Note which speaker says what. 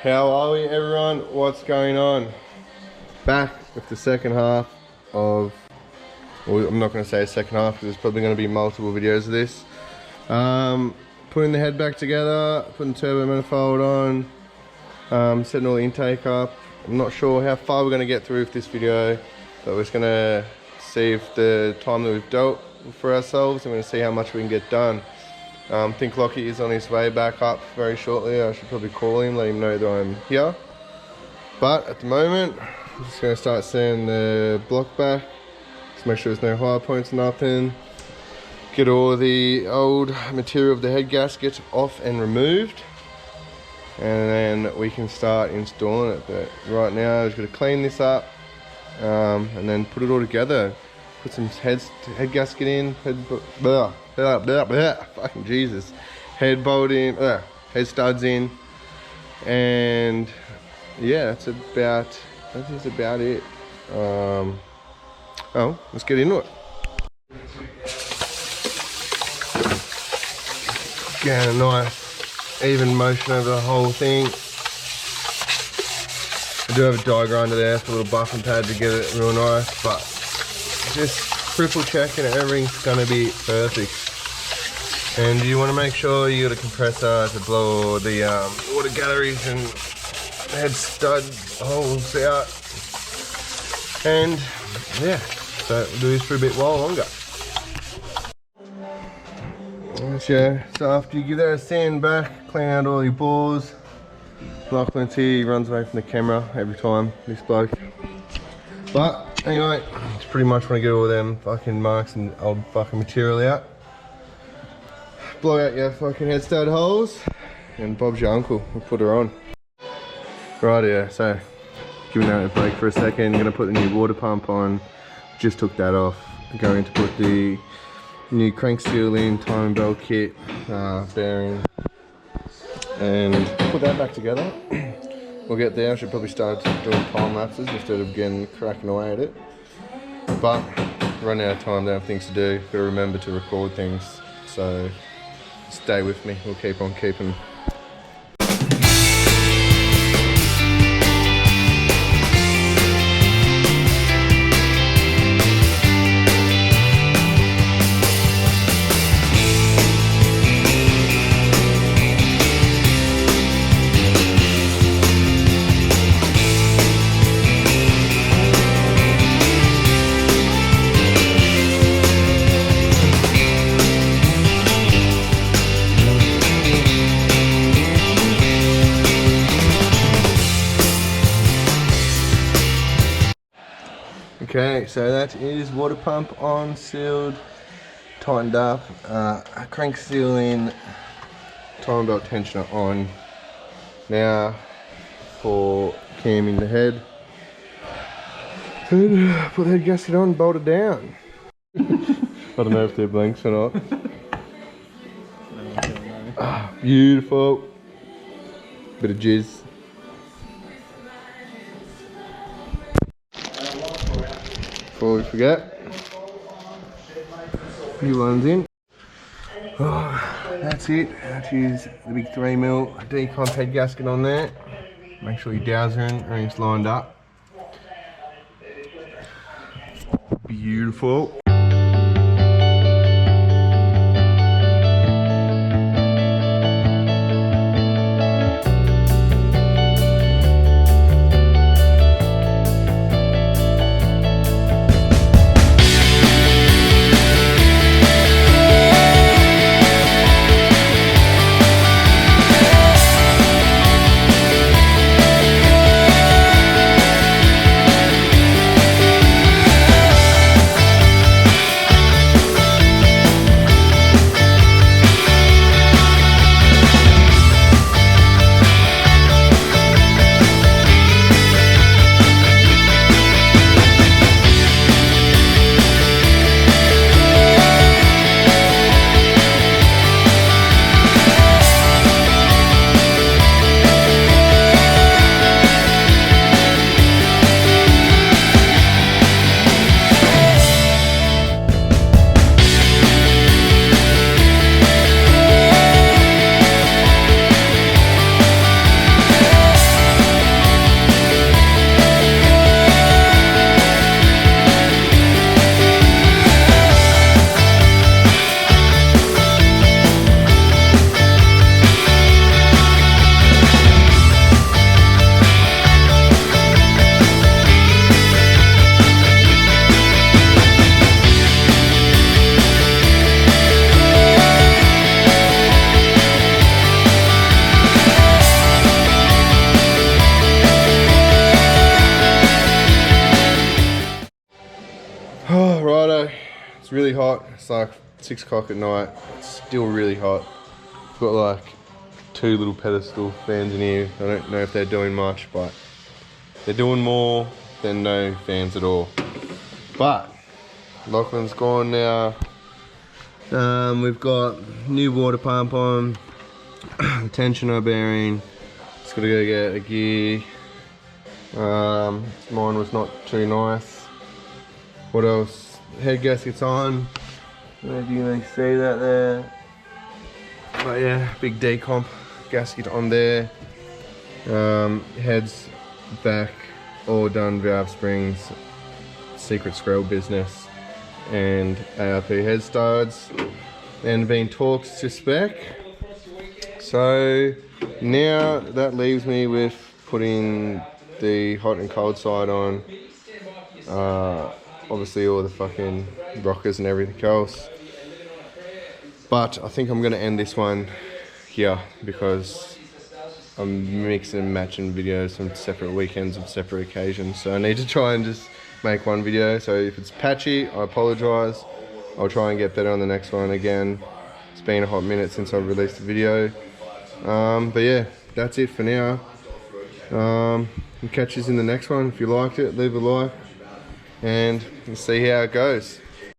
Speaker 1: How are we, everyone? What's going on? Back with the second half of, well, I'm not going to say second half because there's probably going to be multiple videos of this. Putting the head back together, putting turbo manifold on, setting all the intake up. I'm not sure how far we're going to get through with this video, but we're just going to see if the time that we've dealt for ourselves, and we're going to see how much we can get done. I think Lockie is on his way back up very shortly. I should probably call him, let him know that I'm here. But at the moment, I'm just going to start sanding the block back. Just make sure there's no high points or nothing. Get all the old material of the head gasket off and removed. And then we can start installing it. But right now, I've just got to clean this up and then put it all together. Put some head gasket in, fucking Jesus. Head bolt in, head studs in. And yeah, that's about it. Oh, let's get into it. Get a nice even motion over the whole thing. I do have a die grinder there for a little buffing pad to get it real nice, but just triple checking everything's gonna be perfect. And you want to make sure you got a compressor to blow the water galleries and head stud holes out. And yeah, so we'll do this for a bit while longer. Yeah, so after you give that a sand back, clean out all your bores. Lachlan's here, he runs away from the camera every time, this bloke. But anyway, just pretty much want to get all them fucking marks and old fucking material out. Blow out your fucking head stud holes, and Bob's your uncle, we'll put her on. Right, yeah, so giving that a break for a second, gonna put the new water pump on. Just took that off. Going to put the new crank seal in, timing belt kit, bearing, and put that back together. We'll get there. I should probably start doing time lapses instead of getting cracking away at it. But running out of time, don't have things to do. Gotta remember to record things. So stay with me. We'll keep on keeping. Okay, so that is water pump on, sealed, tightened up, crank seal in, timing belt tensioner on. Now for camming the head, and put the head gasket on, bolt it down. I don't know if they're blanks or not. Beautiful. Bit of jizz. Before we forget, few ones in. Oh, that's it. That is the big 3mm decomp head gasket on there. Make sure your dowsing everything's lined up. Beautiful. really hot. It's like 6 o'clock at night. It's still really hot. Got like 2 little pedestal fans in here. I don't know if they're doing much, but they're doing more than no fans at all. But Lachlan's gone now. We've got new water pump on, tensioner bearing. Just gotta go get a gear. Mine was not too nice. What else? Head gasket's on. I don't know if you can see that there. But yeah, big decomp gasket on there. Heads, back, all done, valve springs, secret scroll business, and ARP head studs, and been torqued to spec. So now that leaves me with putting the hot and cold side on. Obviously all the fucking rockers and everything else. But I think I'm gonna end this one here because I'm mixing and matching videos from separate weekends and separate occasions. So I need to try and just make one video. So if it's patchy, I apologize. I'll try and get better on the next one. Again, it's been a hot minute since I've released a video. But yeah, that's it for now. I'll catch you in the next one. If you liked it, leave a like and we'll see how it goes.